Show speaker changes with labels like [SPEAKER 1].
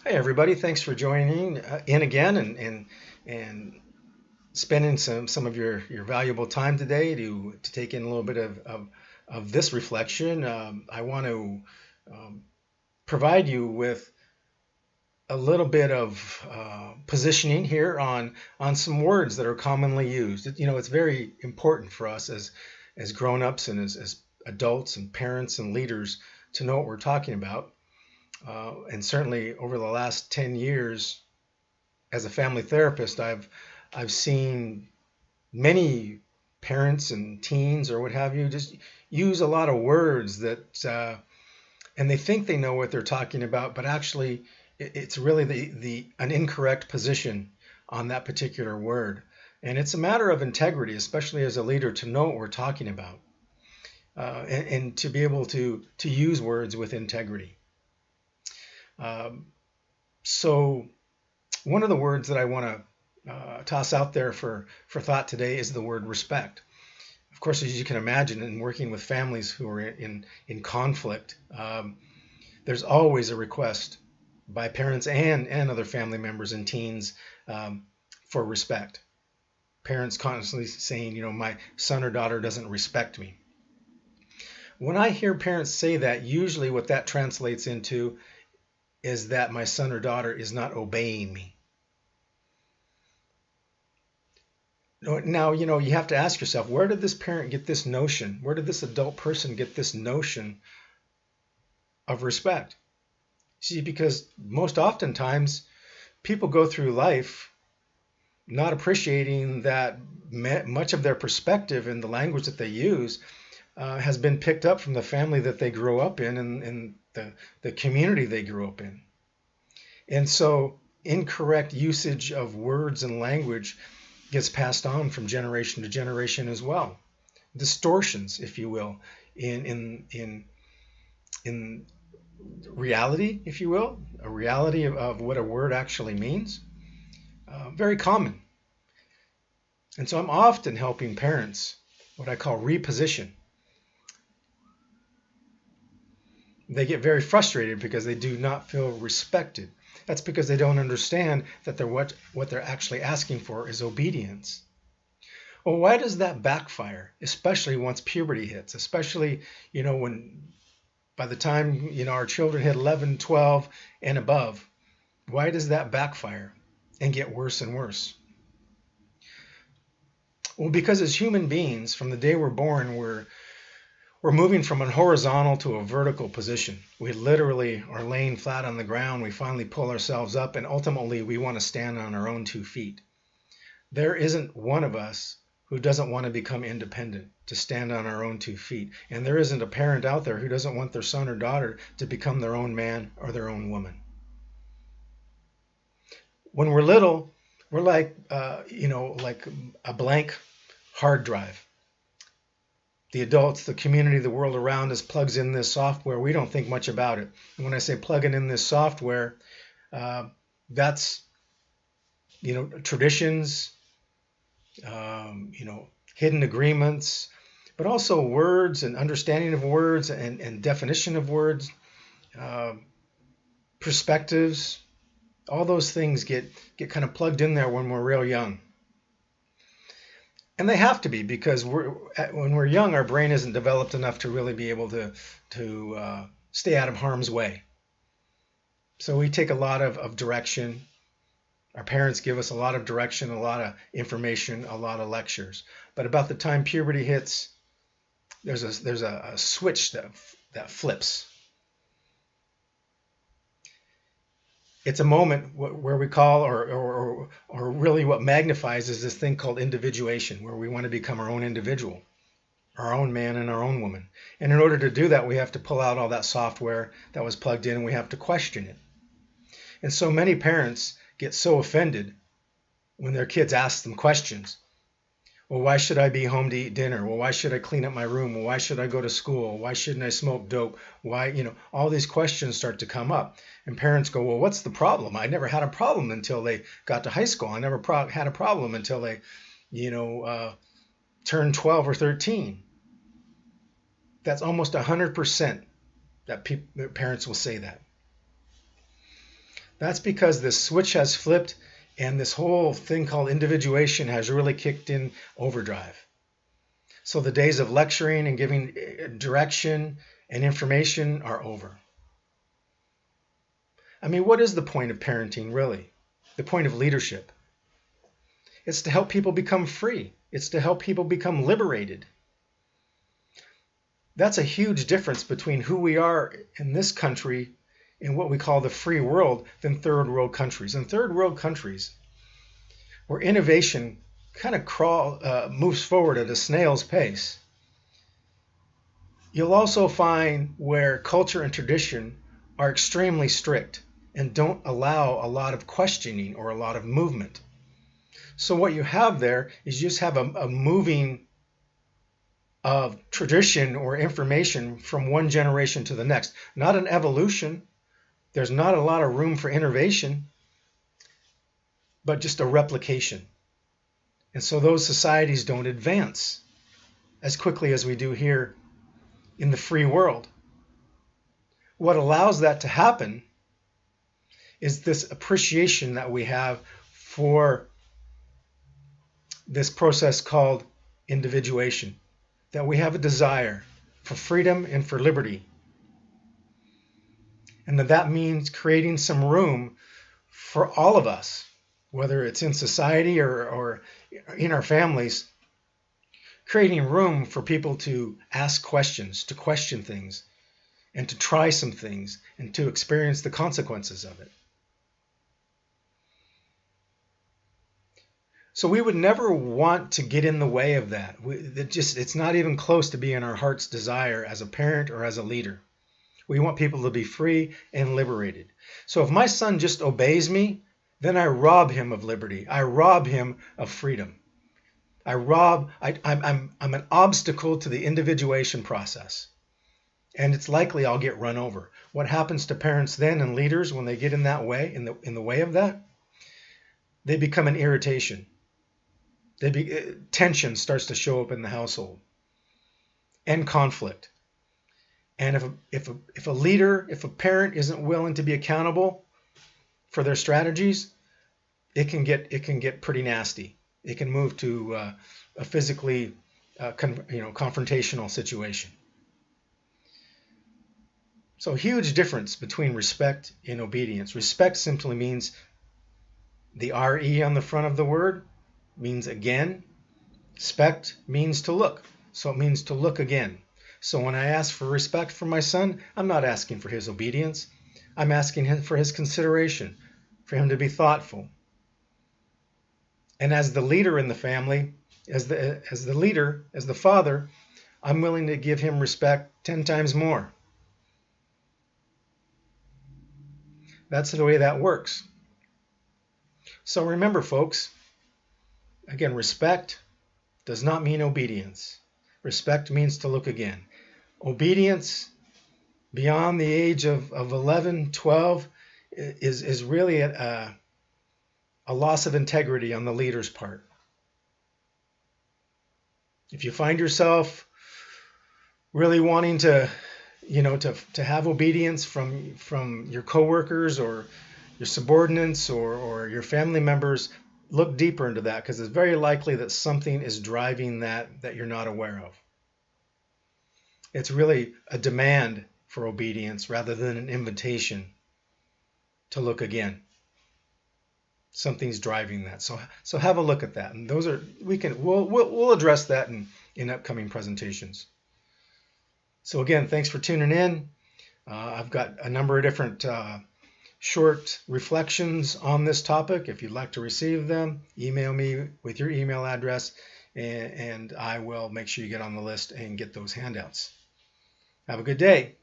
[SPEAKER 1] Hey everybody, thanks for joining in again and spending some of your valuable time today to take in a little bit of this reflection. I want to um, provide you with a little bit of positioning here on some words that are commonly used. You know, it's very important for us as grown-ups and as adults and parents and leaders to know what we're talking about. And certainly over the last 10 years, as a family therapist, I've seen many parents and teens or what have you just use a lot of words that and they think they know what they're talking about, but actually it's really the an incorrect position on that particular word. And it's a matter of integrity, especially as a leader, to know what we're talking about and to be able to use words with integrity. Um, so one of the words that I want to toss out there for thought today is the word respect. Of course, as you can imagine, in working with families who are in conflict, there's always a request by parents and other family members and teens for respect. Parents constantly saying, you know, my son or daughter doesn't respect me. When I hear parents say that, usually what that translates into is that my son or daughter is not obeying me. Now, you know, you have to ask yourself, where did this parent get this notion? Where did this adult person get this notion of respect? See, because most oftentimes people go through life not appreciating that much of their perspective and the language that they use has been picked up from the family that they grew up in and the community they grew up in. And so incorrect usage of words and language gets passed on from generation to generation as well. Distortions, if you will, in reality, if you will, a reality of what a word actually means. Very common. And so I'm often helping parents what I call reposition. They get very frustrated because they do not feel respected. That's because they don't understand that what they're actually asking for is obedience. Well, why does that backfire, especially once puberty hits, especially, you know, when by the time, you know, our children hit 11, 12 and above? Why does that backfire and get worse and worse? Well, because as human beings, from the day we're born, we're moving from a horizontal to a vertical position. We literally are laying flat on the ground. We finally pull ourselves up, and ultimately we want to stand on our own 2 feet. There isn't one of us who doesn't want to become independent, to stand on our own 2 feet. And there isn't a parent out there who doesn't want their son or daughter to become their own man or their own woman. When we're little, we're like, you know, like a blank hard drive. The adults, the community, the world around us plugs in this software. We don't think much about it. And when I say plugging in this software, that's, you know, traditions, you know, hidden agreements, but also words and understanding of words and definition of words, uh, perspectives. All those things get kind of plugged in there when we're real young. And they have to be because when we're young, our brain isn't developed enough to really be able to stay out of harm's way. So we take a lot of direction. Our parents give us a lot of direction, a lot of information, a lot of lectures. But about the time puberty hits, there's a switch that flips. It's a moment where we call or really what magnifies is this thing called individuation, where we want to become our own individual, our own man and our own woman. And in order to do that, we have to pull out all that software that was plugged in and we have to question it. And so many parents get so offended when their kids ask them questions. Well, why should I be home to eat dinner? Well, why should I clean up my room? Well, why should I go to school? Why shouldn't I smoke dope? Why, you know, all these questions start to come up. And parents go, well, what's the problem? I never had a problem until they got to high school. I never had a problem until they, you know, turned 12 or 13. That's almost 100% that parents will say that. That's because this switch has flipped and this whole thing called individuation has really kicked in overdrive. So the days of lecturing and giving direction and information are over. I mean, what is the point of parenting, really? The point of leadership? It's to help people become free. It's to help people become liberated. That's a huge difference between who we are in this country in what we call the free world than third world countries. In third world countries, where innovation kind of moves forward at a snail's pace, you'll also find where culture and tradition are extremely strict and don't allow a lot of questioning or a lot of movement. So what you have there is you just have a moving of tradition or information from one generation to the next, not an evolution. There's not a lot of room for innovation, but just a replication. And so those societies don't advance as quickly as we do here in the free world. What allows that to happen is this appreciation that we have for this process called individuation, that we have a desire for freedom and for liberty. And that means creating some room for all of us, whether it's in society or in our families, creating room for people to ask questions, to question things, and to try some things, and to experience the consequences of it. So we would never want to get in the way of that. It's not even close to being our heart's desire as a parent or as a leader. We want people to be free and liberated. So if my son just obeys me, then I rob him of liberty. I rob him of freedom. I'm an obstacle to the individuation process. And it's likely I'll get run over. What happens to parents then and leaders when they get in that way, in the way of that? They become an irritation. Tension starts to show up in the household and conflict. And if a leader, if a parent isn't willing to be accountable for their strategies, it can get pretty nasty. It can move to a physically confrontational situation. So huge difference between respect and obedience. Respect simply means the RE on the front of the word means again. Spect means to look. So it means to look again. So when I ask for respect for my son, I'm not asking for his obedience. I'm asking him for his consideration, for him to be thoughtful. And as the leader in the family, as the leader, as the father, I'm willing to give him respect 10 times more. That's the way that works. So remember, folks, again, respect does not mean obedience. Respect means to look again. Obedience beyond the age of 11, 12 is really a loss of integrity on the leader's part. If you find yourself really wanting to have obedience from your coworkers or your subordinates or your family members, look deeper into that, because it's very likely that something is driving that you're not aware of. It's really a demand for obedience rather than an invitation to look again. Something's driving that. So have a look at that. And we'll address that in upcoming presentations. So again, thanks for tuning in. I've got a number of different short reflections on this topic. If you'd like to receive them, email me with your email address, and I will make sure you get on the list and get those handouts. Have a good day.